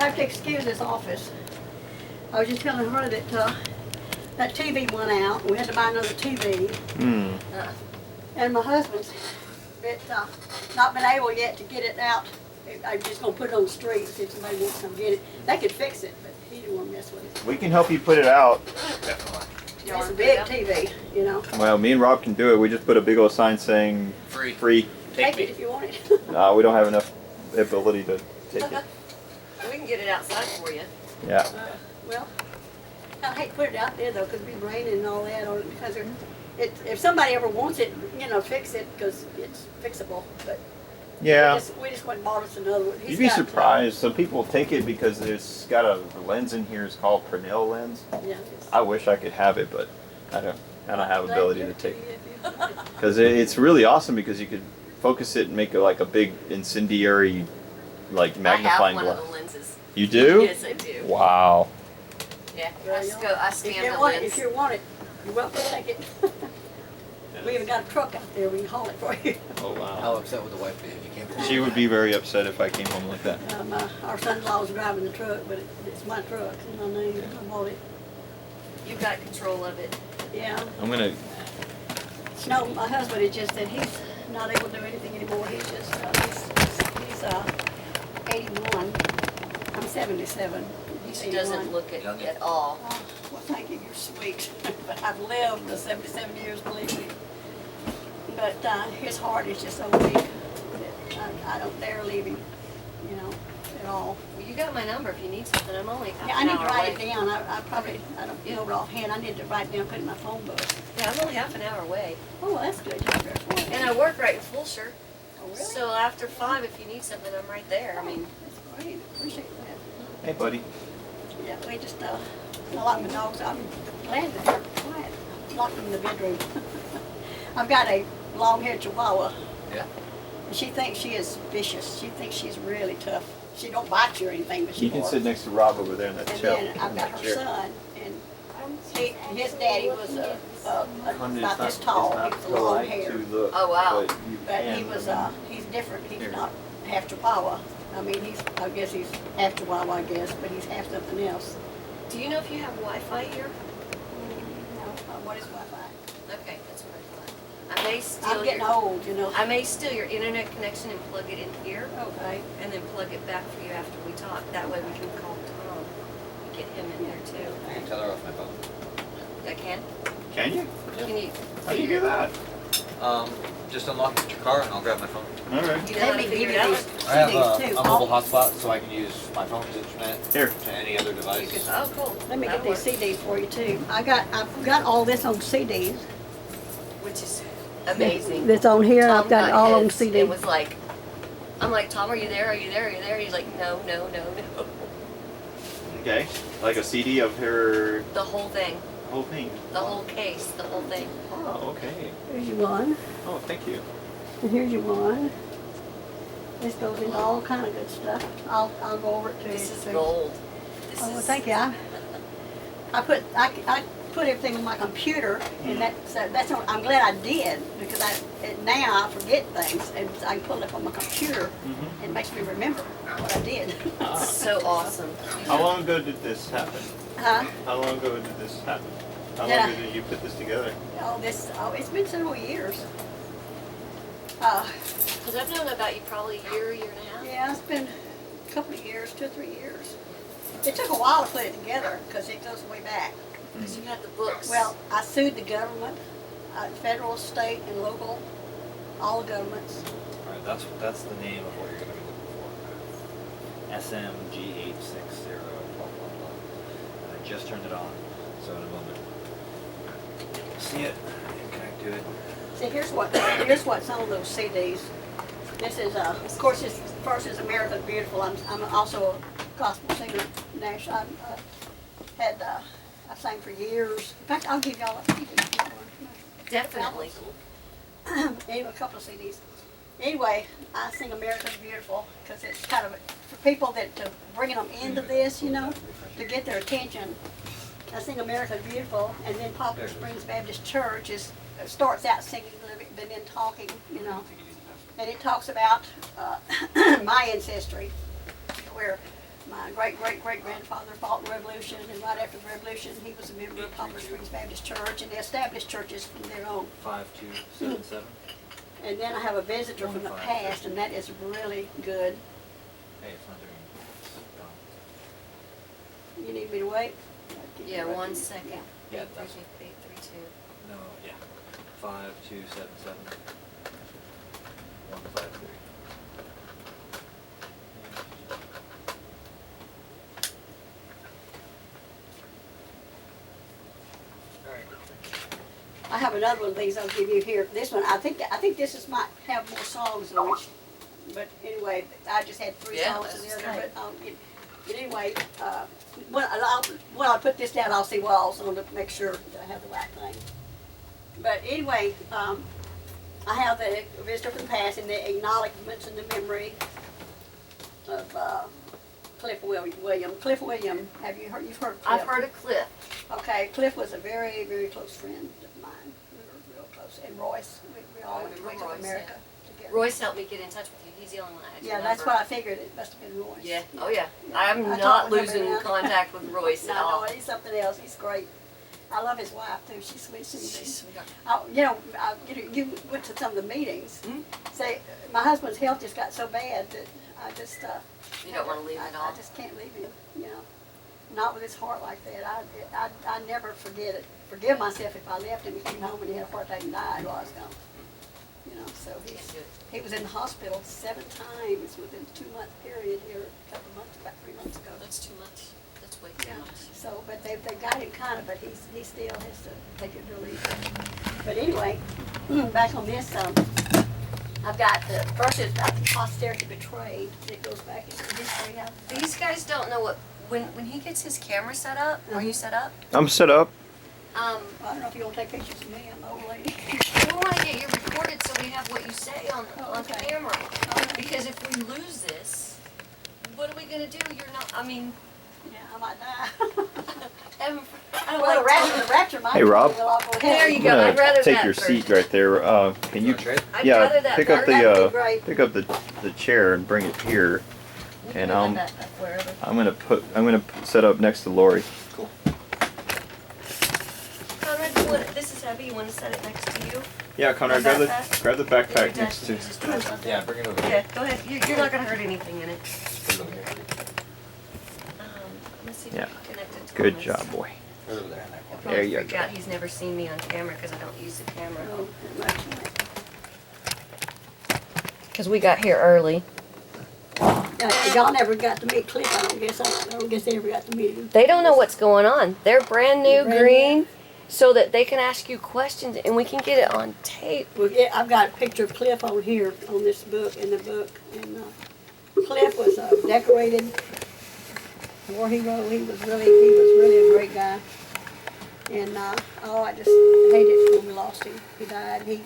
I have to excuse this office. I was just telling her that that TV went out. We had to buy another TV. And my husband's not been able yet to get it out. I'm just gonna put it on the street if somebody wants to come get it. They could fix it, but he didn't want to mess with it. We can help you put it out. Definitely. It's a big TV, you know. Well, me and Rob can do it. We just put a big old sign saying Free. free. Take it if you want it. We don't have enough ability to take it. We can get it outside for you. Yeah. Well, I hate to put it out there though, because it'd be raining and all that on it. Because if somebody ever wants it, you know, fix it because it's fixable. But Yeah. we just went and bought us another one. You'd be surprised. Some people take it because it's got a lens in here. It's called Purnell lens. Yeah. I wish I could have it, but I don't have ability to take it. Because it's really awesome because you could focus it and make it like a big incendiary, like magnifying I have one glass. of the lenses. You do? Yes, I do. Wow. Yeah, Well, I if scan you the want it, lens. if you want it, you're welcome to take it. We even got a truck out there. We can haul it for you. Oh wow. How upset would the wife be if you came home? She would be very upset if I came home like that. Our son-in-law's driving the truck, but it's my truck. It's my name. I bought it. You've got control of it. Yeah. I'm gonna. No, my husband is just that he's not able to do anything anymore. He's just he's 81. I'm 77. He's She 81. doesn't look it Young. at all. Oh, well, thank you. You're sweet. But I've lived the 77 years, believe me. But his heart is just so weak that I don't dare leave him, you know, at all. Well, you got my number if you need something. I'm only half Yeah, I an need to hour write away. it down. I don't know it offhand. I need to write it down, put it in my phone book. Yeah, I'm only half an hour away. Oh, well, that's good. You're there for it. And I work right in Fulshear. Oh, really? So after 5, if you need something, I'm right there. I mean, That's great. Appreciate that. Hey, buddy. Yeah, we just, I lock my dogs. I'm glad that they're quiet. Lock them in the bedroom. I've got a long-haired Chihuahua. Yeah. And she thinks she is vicious. She thinks she's really tough. She don't bite you or anything, but she You can barks. sit next to Rob over there in that And chair. then I've got her son, and his daddy was about this tall. He was long hair. Oh, wow. But he was, he's different. He's not half Chihuahua. I mean, I guess he's half Chihuahua, I guess, but he's half something else. do you know if you have Wi-Fi here? No, what is Wi-Fi? Okay, that's what I thought. I may steal I'm getting your, old, you know. I may steal your internet connection and plug it in here, Okay. and then plug it back for you after we talk. That way we can call Tom and get him in there too. I can tell her off my phone. I can? Can you? Can you? How do you do that? Just unlock your car and I'll grab my phone. All right. Do you know how to Let me figure give it you out? these I have CDs too. a mobile hotspot so I can use my phone's internet Here. to any other You device. could, oh, cool. Let me get That'll these work. CDs for you too. I've got all this on CDs. Which is amazing. That's on here. Tom I've got it all on his. CD. It was like, I'm like, Tom, are you there? Are you there? Are you there? He's like, no, no, no, no. Okay. Like a CD of her The whole thing, whole thing. the whole case, the whole thing. Oh, okay. Here's your one, Oh, thank you. and here's your one. This goes into all kind of good stuff. I'll go over it to you. This is too. gold. This Oh, well, is. thank you. I put everything on my computer, and that's what I'm glad I did because now I forget things, and I can pull it up on my computer. Mm-hmm. It makes me remember what I did. So awesome. How long ago did this happen? Huh? How long ago did this happen? How Yeah. long ago did you put this together? It's been several years. Because I've known about you probably a year, year and a half. Yeah, it's been a couple of years, 2 or 3 years. It took a while to put it together because it goes way back. Because you had the books. Well, I sued the government, federal, state, and local, all the governments. Alright, that's the name of what you're gonna be looking for. SMG860 blah blah blah. And I just turned it on, so in a moment you'll see it and connect to it. See, here's what's on those CDs. This is, of course, this first is America's Beautiful. I'm also a gospel singer. Nash, I sang for years. In fact, I'll give y'all a CD. Definitely. Anyway, a couple of CDs. Anyway, I sing America's Beautiful because it's kind of for people that to bringing them into this, you know, to get their attention. I sing America's Beautiful, and then Poplar Springs Baptist Church starts out singing a little bit, but then talking, you know, and it talks about my ancestry, where My great-great-great-grandfather fought in the Revolution, and right after the Revolution, he was a member of Poplar Springs Baptist Church, and they established churches from their own. 5277. And then I have a visitor from the past, and that is really good. Hey, it's not doing it. You need me to wait? Yeah, 1 second. Yeah, 832. No, yeah. 5277. 153. I have another one of these I'll give you here. This one, I think this is might have more songs on it. But anyway, I just had 3 Yeah, songs in the that's other, great. but anyway, when I'll put this down, I'll see what else on to make sure that I have the right thing. But anyway, I have the visitor from the past and the acknowledgments and the memory of Cliff William. Cliff William, you've heard of Cliff? I've heard of Cliff. Okay, Cliff was a very, very close friend of mine. We were real close. And Royce, we all I went to remember Royce, America together. Royce helped me get in touch with you. He's the only one I had your Yeah, that's number. what I figured. It must have been Royce. Yeah. Oh yeah. I'm I not talked with him losing every now- contact with Royce at all. No, he's something else. He's great. I love his wife too. She's sweet. She's sweet. You went to some of the meetings. Hmm? Say, my husband's health just got so bad that I just. You don't want to leave him at all. I just can't leave him. You know, not with his heart like that. I never forgive myself if I left him and came home and he had a heart attack and died while I was gone. You know, so Can't do it. he was in the hospital 7 times within a 2-month period here a couple months, about 3 months ago. That's too much. That's way too Yeah, much. so, but they got him kind of, but he still has to take it real easy. But anyway, back on this, I've got the first is about the posterity betrayed. It goes back into history. These guys don't know what when he gets his camera set up. Are you set up? I'm set up. I don't know if you want to take pictures of me. I'm the old lady. We want to get you recorded so we have what you say on okay. camera. Because if we lose this, what are we gonna do? You're not. I mean, Yeah, I might die. I don't Well, like. the rapture might Hey, be Rob. a lot more There heavy. you I'm go. gonna I'd rather take that your first. seat right there. Can you? trade? I'd rather that pick up first. That'd the be great. pick up the chair and bring it here, and Put that wherever. I'm gonna set up next to Lori. Cool. Conrad, you want, this is heavy. You want to set it next to you? Yeah, Conrad, grab the- grab the Every backpack time next she to. uses the button. Yeah, bring it over Yeah, here. go ahead. You're not gonna hurt anything in it. Put it over here. Let's see if Yeah. we can connect it to Good Thomas. job, boy. Put it over there in that corner. There Probably you freak go. out he's never seen me on camera because I don't use the camera. Oh, that much. Because we got here early. Y'all never got to meet Cliff. I don't guess they ever got to meet him. They don't know what's going on. They're brand new, Brand green, so that they can ask you questions and we can get it on tape. Well, yeah, I've got a picture of Cliff on here, on this book, in the book. And Cliff was decorated war hero. He was really a great guy. And I just hated when we lost him. He died.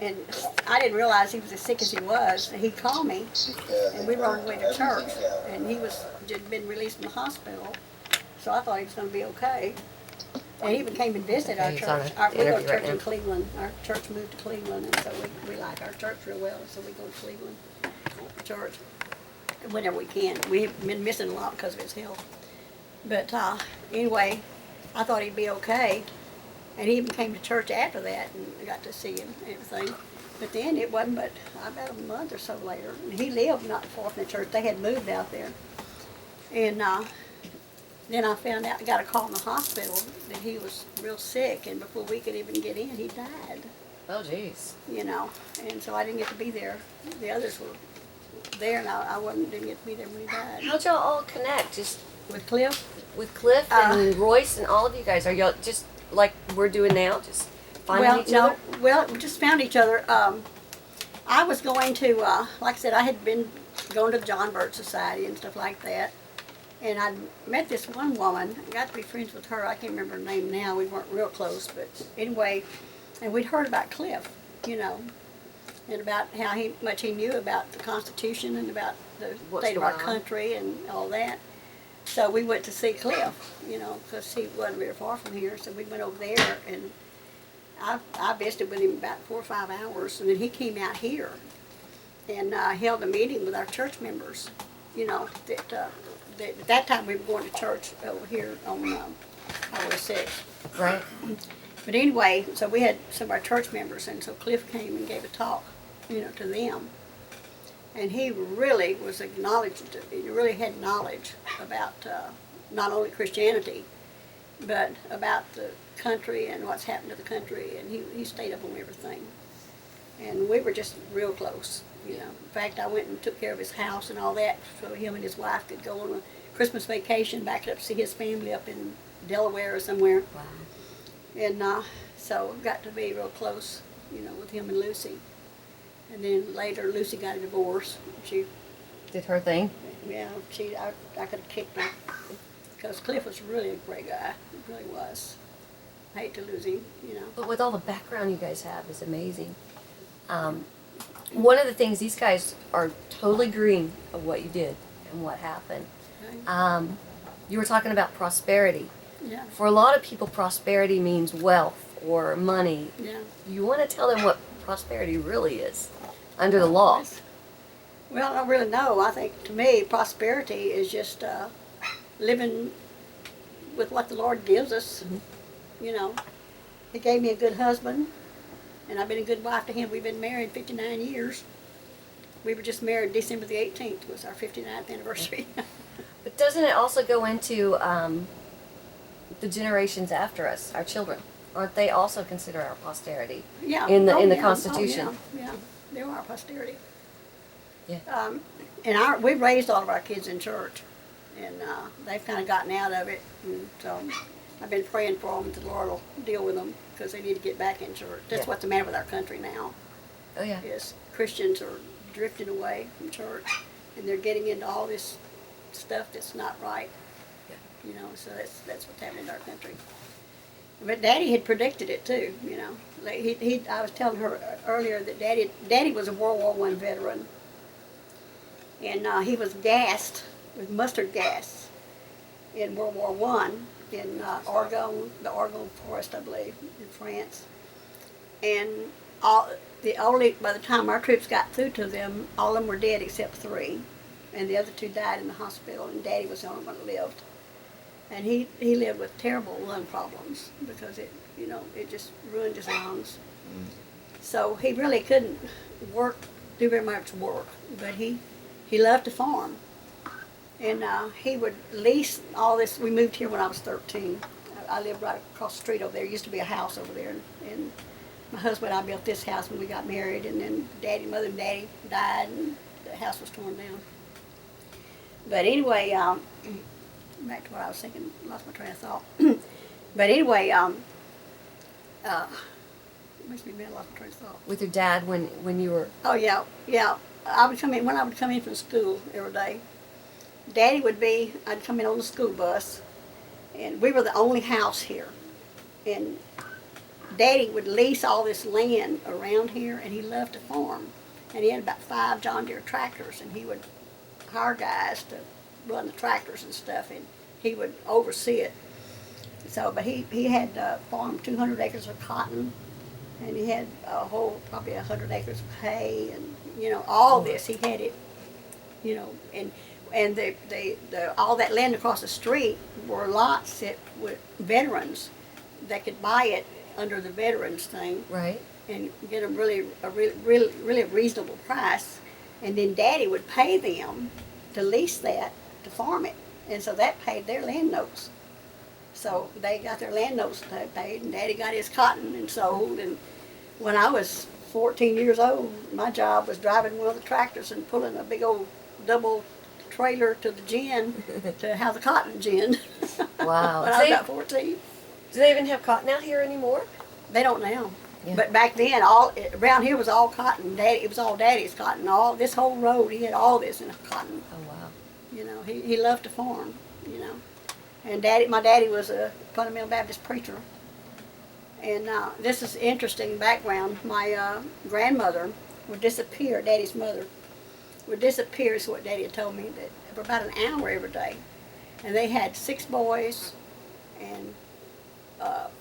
And I didn't realize he was as sick as he was. He called me, and we were on the way to church, and he was just been released from the hospital. So I thought he was going to be okay. And he even came and visited our He's on church. a We go to interview church right in now. Cleveland. Our church moved to Cleveland, and so we like our church real well. So we go to Cleveland for church whenever we can. We've been missing a lot because of his health. But anyway, I thought he'd be okay. And he even came to church after that, and I got to see him and everything. But then it wasn't but about a month or so later. And he lived not far from the church. They had moved out there. And then I found out, got a call in the hospital that he was real sick, and before we could even get in, he died. Oh, jeez. You know, and so I didn't get to be there. The others were there, and I didn't get to be there when he died. How'd y'all all connect? Just With Cliff? with Cliff and Royce and all of you guys? Are y'all just like we're doing now, just finding each other? Well, we just found each other. I was going to, like I said, I had been going to the John Birch Society and stuff like that. And I met this one woman. I got to be friends with her. I can't remember her name now. We weren't real close, but anyway, and we'd heard about Cliff, you know, and about how much he knew about the Constitution and about the What's state of our going on. country and all that. So we went to see Cliff, you know, because he wasn't very far from here. So we went over there, and I visited with him about 4 or 5 hours, and then he came out here and held a meeting with our church members. you know, that at that time we were going to church over here on Highway 6. Right. But anyway, so we had some of our church members, and so Cliff came and gave a talk, you know, to them. And he really was acknowledged, he really had knowledge about not only Christianity, but about the country and what's happened to the country, and he stayed up on everything. And we were just real close, you know. In fact, I went and took care of his house and all that, so him and his wife could go on a Christmas vacation back up to see his family up in Delaware or somewhere. Wow. And so got to be real close, you know, with him and Lucy. And then later Lucy got a divorce. She, Did her thing. yeah, I could have kicked her. Because Cliff was really a great guy. He really was. I hate to lose him, you know. But with all the background you guys have is amazing. One of the things, these guys are totally agreeing of what you did and what happened. Okay? You were talking about prosperity. Yeah, For a lot of people, prosperity means wealth or money. yeah. You want to tell them what prosperity really is under the law. Well, I don't really know. I think to me, prosperity is just living with what the Lord gives us. You know, He gave me a good husband, and I've been a good wife to him. We've been married 59 years. We were just married December the 18th was our 59th anniversary. But doesn't it also go into the generations after us, our children? Aren't they also considered our posterity? Yeah. In the yeah. Constitution. Oh, yeah. They are our posterity. Yeah. And we raised all of our kids in church, and they've kind of gotten out of it. And so I've been praying for them that the Lord will deal with them because they need to get back in church. That's Yeah. what's the matter with our country now. Oh yeah. Is Christians are drifting away from church, and they're getting into all this stuff that's not right. Yeah. You know, so that's what's happening in our country. But Daddy had predicted it too. You know, like I was telling her earlier that Daddy was a World War I veteran, and he was gassed with mustard gas in World War I in the Argonne Forest, I believe, in France. And by the time our troops got through to them, all of them were dead except 3, and the other 2 died in the hospital. And Daddy was the only one that lived. And he lived with terrible lung problems because it just ruined his lungs. So he really couldn't do very much work, but he loved to farm. And he would lease all this. We moved here when I was 13. I lived right across the street over there. There used to be a house over there, and my husband and I built this house when we got married, and then Mother and Daddy died, and the house was torn down. But anyway, back to what I was thinking, lost my train of thought. But anyway, it makes me mad, lost my train of thought. With your dad when you were. Oh yeah. When I would come in from school every day, I'd come in on the school bus, and we were the only house here. And Daddy would lease all this land around here, and he loved to farm. And he had about 5 John Deere tractors, and he would hire guys to run the tractors and stuff, and he would oversee it. So, but he had farmed 200 acres of cotton, and he had probably 100 acres of hay, and all this. He had it, and all that land across the street were lots that with veterans that could buy it under the veterans thing. Right. And get a really reasonable price, and then Daddy would pay them to lease that to farm it, and so that paid their land notes. So they got their land notes paid, and Daddy got his cotton and sold. And when I was 14 years old, my job was driving one of the tractors and pulling a big old double trailer to the gin to have the cotton gin. Wow. When I was about 14. Do they even have cotton out here anymore? They don't now. Yeah. But back then, around here was all cotton. It was all Daddy's cotton. All this whole road, he had all this in cotton. Oh wow. He loved to farm. And my daddy was a fundamental Baptist preacher. And this is interesting background. My grandmother would disappear. Daddy's mother would disappear. Is what Daddy had told me, that for about an hour every day. And they had 6 boys and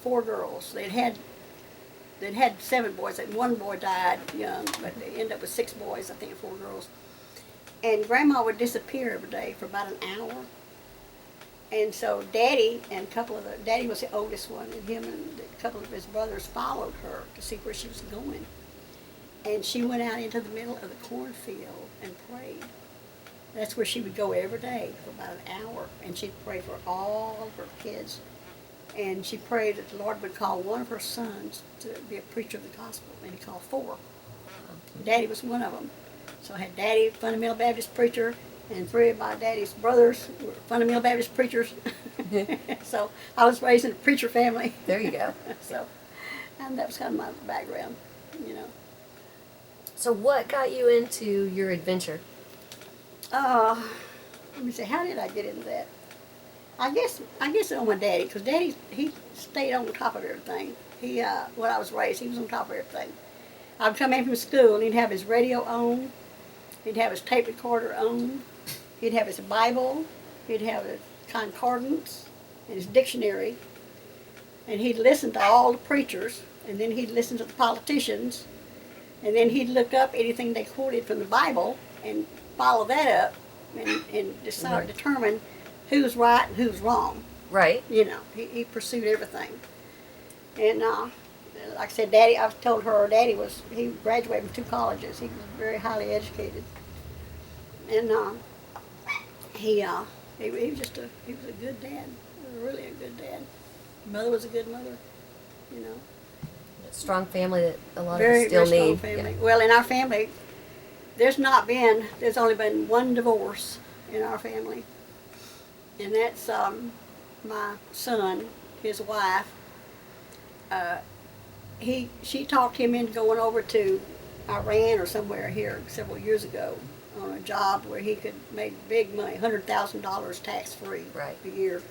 4 girls. They'd had 7 boys, and 1 boy died young, but they ended up with 6 boys, I think, and 4 girls. And Grandma would disappear every day for about an hour. And so Daddy and Daddy was the oldest one, and him and a couple of his brothers followed her to see where she was going. And she went out into the middle of the cornfield and prayed. That's where she would go every day for about an hour, and she'd pray for all of her kids. And she prayed that the Lord would call one of her sons to be a preacher of the gospel, and he called 4. Daddy was one of them. So I had Daddy, fundamental Baptist preacher, and 3 of my daddy's brothers were fundamental Baptist preachers. So I was raised in a preacher family. There you go. So, and that was kind of my background, you know. So what got you into your adventure? Let me see, how did I get into that? I guess on my daddy, because Daddy, he stayed on top of everything. When I was raised, he was on top of everything. I'd come in from school and he'd have his radio on, he'd have his tape recorder on, he'd have his Bible, he'd have his concordance and his dictionary, and he'd listen to all the preachers, and then he'd listen to the politicians, and then he'd look up anything they quoted from the Bible and follow that up and determine who's right and who's wrong. Right. You know, he pursued everything. And like I said, Daddy, I've told her Daddy he graduated from 2 colleges. He was very highly educated. And he was just he was a good dad, really a good dad. Mother was a good mother, you know. A strong family that a lot Very, of us still very strong need. family. Yeah. Well, in our family, there's only been 1 divorce in our family. And that's my son, his wife. She talked him into going over to Iran or somewhere here several years ago on a job where he could make big money, $100,000 tax-free Right. a year.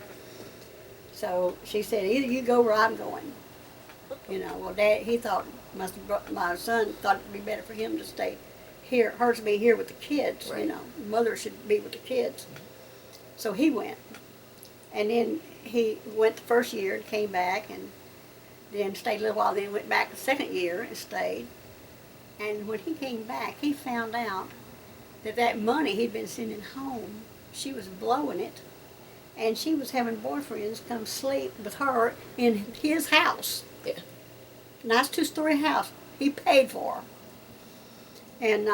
So she said, either you go or I'm going. You know, well, Dad, he thought, my son thought it'd be better for him to stay here, her to be here with the kids, Right. you know. Mother should be with the kids. So he went. And then he went the first year and came back and then stayed a little while, then went back the second year and stayed. And when he came back, he found out that money he'd been sending home, she was blowing it, and she was having boyfriends come sleep with her in his house. Yeah. Nice 2-story house. He paid for her. And,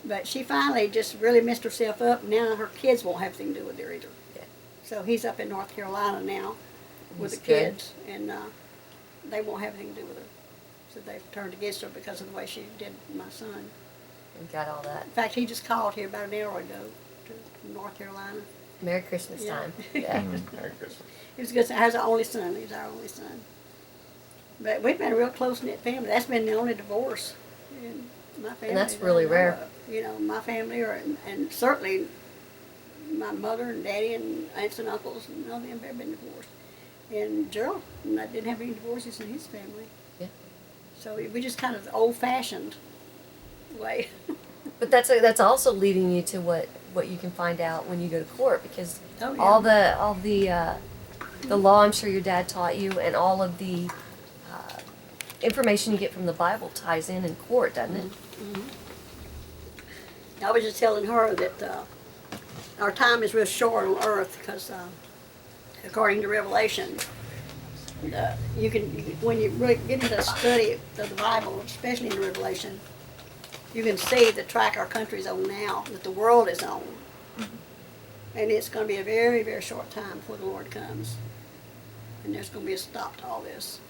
but she finally just really messed herself up, and now her kids won't have anything to do with her either. Yeah. So he's up in North Carolina now with He's the good. kids, and they won't have anything to do with her. So they've turned against her because of the way she did my son. And got all that. In fact, he just called here about an hour ago to North Carolina. Merry Christmas Yeah. time. Yeah. Merry Christmas. He was good. I was our only son. He's our only son. But we've been a real close-knit family. That's been the only divorce in my family. that's that really I know rare. of. You know, my family, and certainly my mother and daddy and aunts and uncles, none of them have ever been divorced. And Gerald didn't have any divorces in his family. Yeah. So we just kind of the old-fashioned way. But that's also leading you to what you can find out when you go to court, because Oh, yeah. all the law I'm sure your dad taught you, and all of the information you get from the Bible ties in court, doesn't it? I was just telling her that our time is real short on earth because, according to Revelation, when you really get into the study of the Bible, especially in Revelation, you can see the track our country's on now, that the world is on. And it's going to be a very, very short time before the Lord comes. And there's going to be a stop to all this,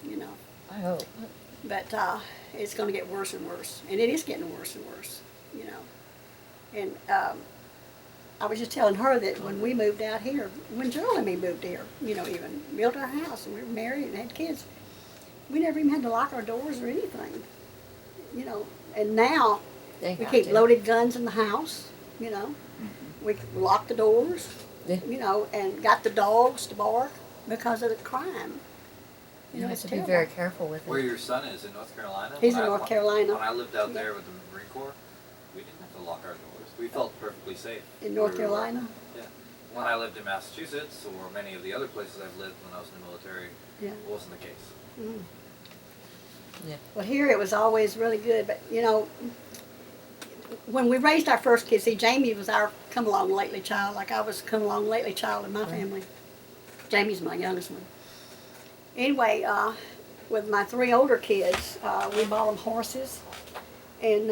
you know. I hope. But it's going to get worse and worse. And it is getting worse and worse, you know. And I was just telling her that when we moved out here, when Gerald and me moved here, you know, even built our house and we were married and had kids, we never even had to lock our doors or anything, you know. And now They we have keep to. loaded guns in the house, you know. We lock the doors, Yeah. you know, and got the dogs to bark because of the crime. You have it's to be terrible. very careful with Where it. your son is in North Carolina? He's When in I- North Carolina. When I lived out Yeah. there with the Marine Corps, we didn't have to lock our doors. We felt perfectly safe. In North We were- Carolina? Yeah. When I lived in Massachusetts, or many of the other places I've lived when I was in the military, Yeah. it wasn't the case. Yeah. Well, here it was always really good, but you know, when we raised our first kid, see, Jamie was our come along lately child, like I was come along lately child in my family. Jamie's my youngest one. Anyway, with my 3 older kids, we bought them horses, and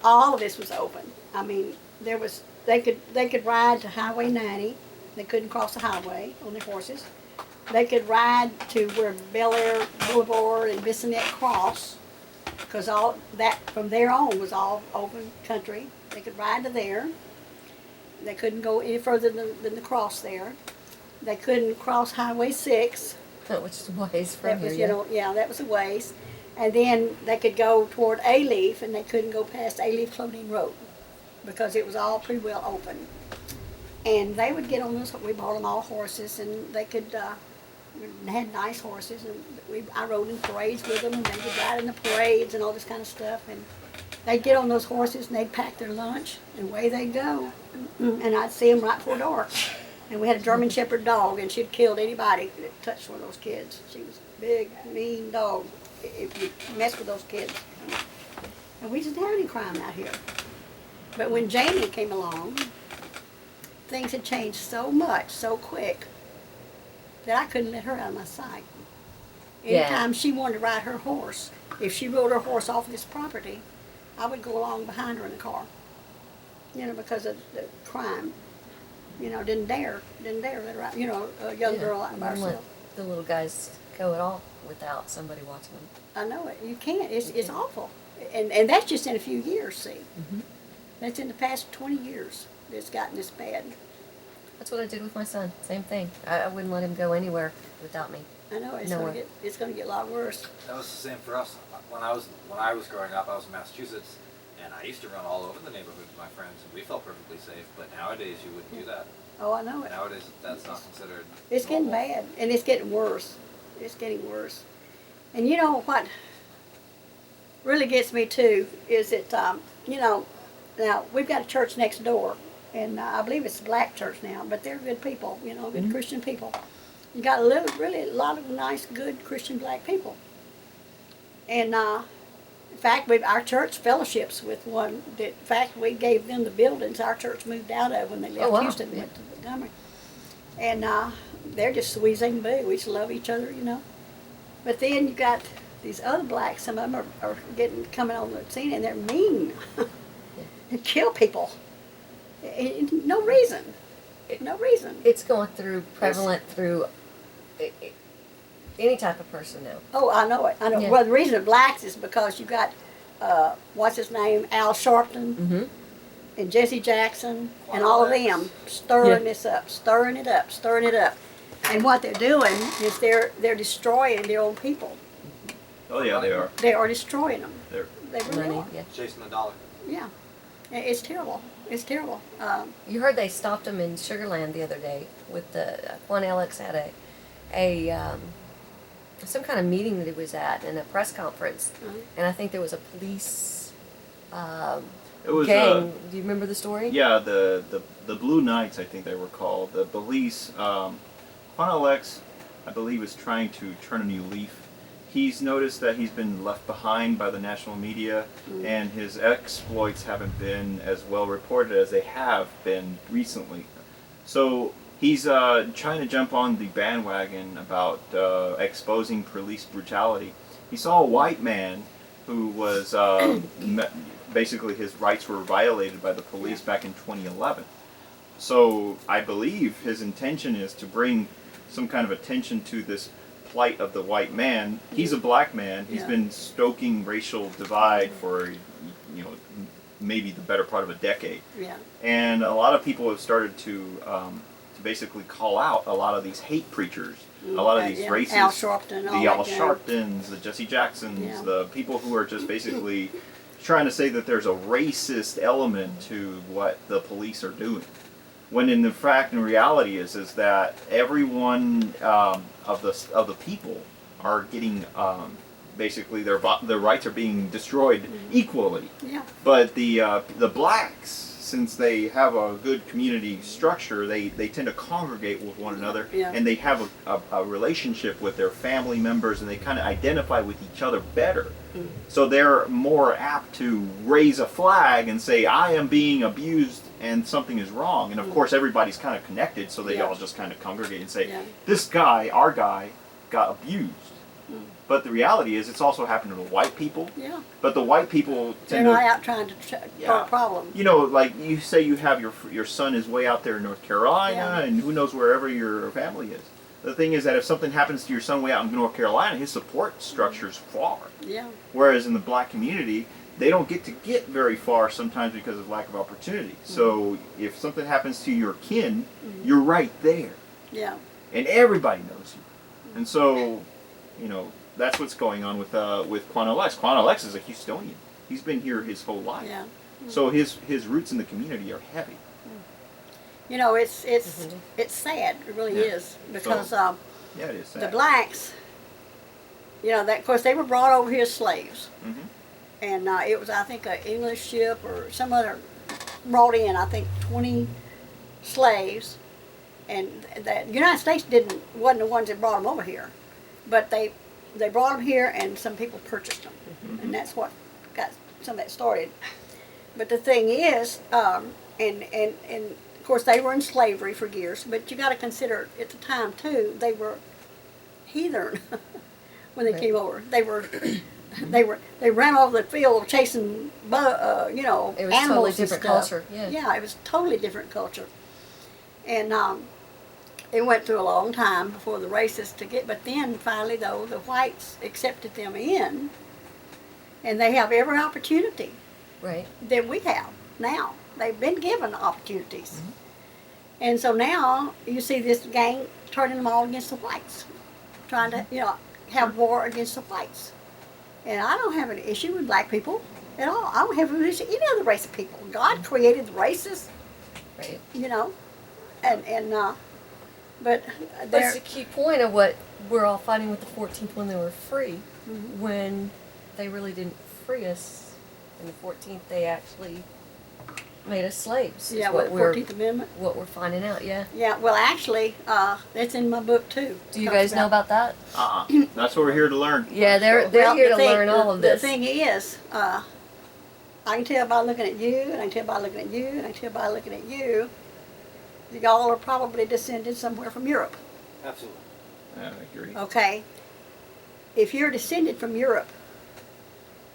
all of this was open. I mean, they could ride to Highway 90. They couldn't cross the highway on their horses. They could ride to where Bel Air Boulevard and Bissonnette cross, because all that from there on was all open country. They could ride to there. They couldn't go any further than the cross there. They couldn't cross Highway 6. Which is ways from That here, was, yeah. that was a ways. And then they could go toward A-Leaf, and they couldn't go past A-Leaf Clothing Road because it was all pretty well open. And they would get on those. We bought them all horses, and they could. They had nice horses, and I rode in parades with them, and they would ride in the parades and all this kind of stuff. And they'd get on those horses, and they'd pack their lunch, and away they'd go. And I'd see them right before dark. And we had a German Shepherd dog, and she'd killed anybody that touched one of those kids. She was a big, mean dog if you mess with those kids. And we didn't have any crime out here. But when Jamie came along, things had changed so much, so quick, that I couldn't let her out of my sight. Yeah. Anytime she wanted to ride her horse, if she rode her horse off this property, I would go along behind her in the car. Because of the crime. Didn't dare let her out. A young girl like Wouldn't let herself. the little guys go at all without somebody watching them. I know it. You can't. It's awful. And that's just in a few years, see. Mhm. That's in the past 20 years that it's gotten this bad. That's what I did with my son. Same thing. I wouldn't let him go anywhere without me. I know it's Nowhere. going to get a lot worse. That was the same for us. When I was growing up, I was in Massachusetts, and I used to run all over the neighborhood with my friends, and we felt perfectly safe. But nowadays, you wouldn't do that. Oh, I know it. Nowadays, that's not considered. It's getting normal. bad, and it's getting worse. It's getting worse. And you know what really gets me too is that now we've got a church next door, and I believe it's a black church now, but they're good people, good Christian people. You got really a lot of nice, good Christian black people. And in fact, our church fellowships with one that, in fact, we gave them the buildings our church moved out of when they left wow. Houston, went to Montgomery. And they're just sweet as they can be. We just love each other, But then you got these other blacks, some of them are coming on the scene, and they're mean. They kill people. No reason. No reason. It's going through, prevalent through any type of person now. Oh, I know it. I know. Yeah. Well, the reason it blacks is because you got, what's his name, Al Sharpton, Mm-hmm. and Jesse Jackson, and all of them stirring this up, stirring it up, stirring it up. And what they're doing is they're destroying their own people. Oh yeah, they are. They are destroying them. They're They really Money, are. yeah. Chasing the dollar. Yeah. It's terrible. It's terrible. You heard they stopped him in Sugarland the other day with Juan Alex had a some kind of meeting that he was at and a press conference, and I think there was a police it was gang. Do you remember the story? yeah, the Blue Knights, I think they were called. The police, Juan Alex, I believe, is trying to turn a new leaf. He's noticed that he's been left behind by the national media, and his exploits haven't been as well reported as they have been recently. So he's trying to jump on the bandwagon about exposing police brutality. He saw a white man who was basically his rights were violated by the police back in 2011. So I believe his intention is to bring some kind of attention to this plight of the white man. He's a black man. He's been stoking racial divide for maybe the better part of a decade. yeah. And a lot of people have started to basically call out a lot of these hate preachers, a lot of these Yeah. racists, Al Sharpton, all the that Al gang. Sharptons, the Jesse Jacksons, Yeah. the people who are just basically trying to say that there's a racist element to what the police are doing. When in the fact and reality is that everyone of the people are getting basically their rights are being destroyed equally. Yeah. But the blacks since they have a good community structure, they tend to congregate with one another, Yeah. and they have a relationship with their family members, and they kind of identify with each other better. So they're more apt to raise a flag and say, I am being abused and something is wrong. And of course, everybody's kind of connected, so they Yeah. all just kind of congregate and say, Yeah. this guy, our guy, got abused. But the reality is, it's also happened to white people. Yeah. But the white people They're tend not to, out trying to start Yeah. a problem. you know, like you say, you have your son is way out there in North Carolina, Yeah. and who knows wherever your family is. The thing is that if something happens to your son way out in North Carolina, his support structure's far. Yeah. Whereas in the black community, they don't get very far sometimes because of lack of opportunity. So if something happens to your kin, you're right there, Yeah. and everybody knows you. And so, you know, that's what's going on with Quan Alex. Quan Alex is a Houstonian. He's been here his whole life. Yeah. So his roots in the community are heavy. You know, it's sad. It really Yeah. is because Yeah, it is sad. the blacks, you know, that of course they were brought over here as slaves, Mhm. and it was I think an English ship or some other brought in I think 20 slaves, and the United States wasn't the ones that brought them over here, but they brought them here and some people purchased them, and that's what got some of that started. But the thing is, and of course they were in slavery for years, but you got to consider at the time too they were heathen when they Right. came over. They ran over the field chasing you know, It was animals totally and different stuff. culture, yeah. Yeah, it was totally different culture, and it went through a long time before the racists to get. But then finally, though, the whites accepted them in, and they have every opportunity Right. that we have now. They've been given opportunities. And so now you see this gang turning them all against the whites, trying to, you know, have war against the whites. And I don't have an issue with black people at all. I don't have an issue with any other race of people. God created the races, Right. you know, but But they're, it's a key point of what we're all fighting with the 14th when they were free, when they really didn't free us. In the 14th, they actually made us slaves. is yeah, with what the we're 14th Amendment. what we're finding out. Yeah. Yeah, well, actually, that's in my book too. Do you Talks guys know about that? That's what we're here to learn. Yeah, they're Well, here the to thing- learn all of this. The thing is, I can tell by looking at you, and I can tell by looking at you, and I can tell by looking at you, that y'all are probably descended somewhere from Europe. Absolutely. Yeah, I agree. Okay? If you're descended from Europe,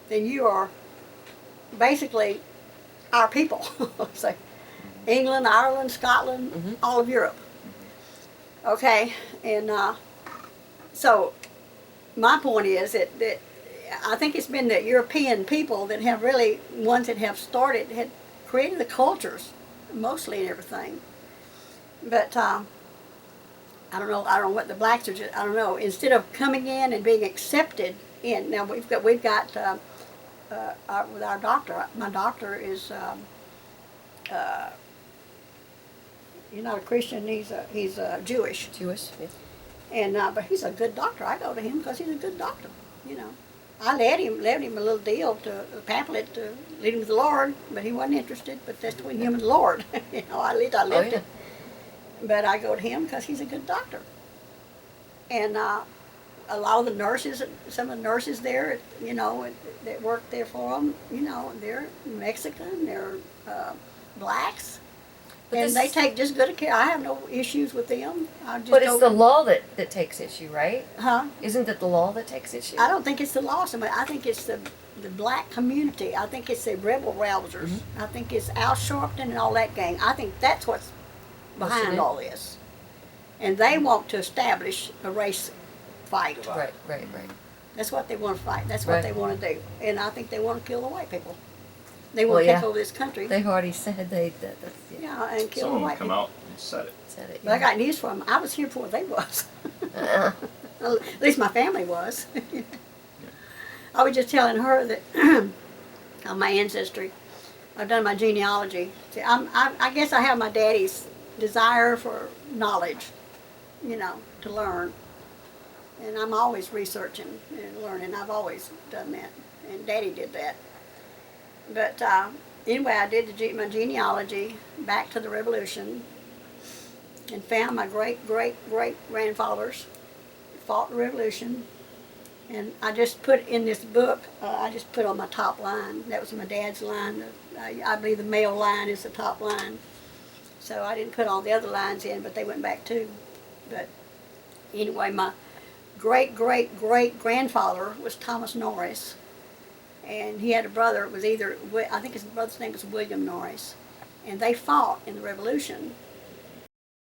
then you are basically our people. So England, Ireland, Scotland, all of Europe. Okay? And so my point is that I think it's been the European people that have really, ones that have started, had created the cultures, mostly and everything. But I don't know what the blacks are just, I don't know, instead of coming in and being accepted in, now we've got with our doctor, my doctor is, he's not a Christian, he's Jewish. Jewish. Yeah. And but he's a good doctor. I go to him because he's a good doctor. You know, I left him a little deal, a pamphlet to lead him to the Lord, but he wasn't interested. But that's between him and the Lord. You know, at least I left yeah. it. But I go to him because he's a good doctor. And a lot of the nurses, some of the nurses there, you know, that work there for them, you know, they're Mexican, they're blacks. But And this they is- take just good care. I have no issues with them. I just But it's don't- the law that takes issue, right? Huh? Isn't it the law that takes issue? I don't think it's the law so much. I think it's the black community. I think it's the rebel rousers. I think it's Al Sharpton and all that gang. I think that's what's behind it? all this. And they want to establish a race fight. Right. That's what they want to fight. That's what Right. they want to do. And I think they want to kill the white people. They want Well, to yeah. take over this country. They've already said that's yeah, Yeah, and kill Some the of them white come people. out and said it. said it. But I got news for them. I was here before they was. Uh-uh. At least my family was. I was just telling her that on my ancestry, I've done my genealogy. See, I guess I have my daddy's desire for knowledge, you know, to learn. And I'm always researching and learning. I've always done that. And Daddy did that. But anyway, I did my genealogy back to the Revolution and found my great-great-great-grandfathers fought the Revolution. And I just put in this book, I just put on my top line. That was my dad's line. I believe the male line is the top line. So I didn't put all the other lines in, but they went back too. But anyway, my great-great-great-grandfather was Thomas Norris. And he had a brother, it was either, I think his brother's name was William Norris. And they fought in the Revolution.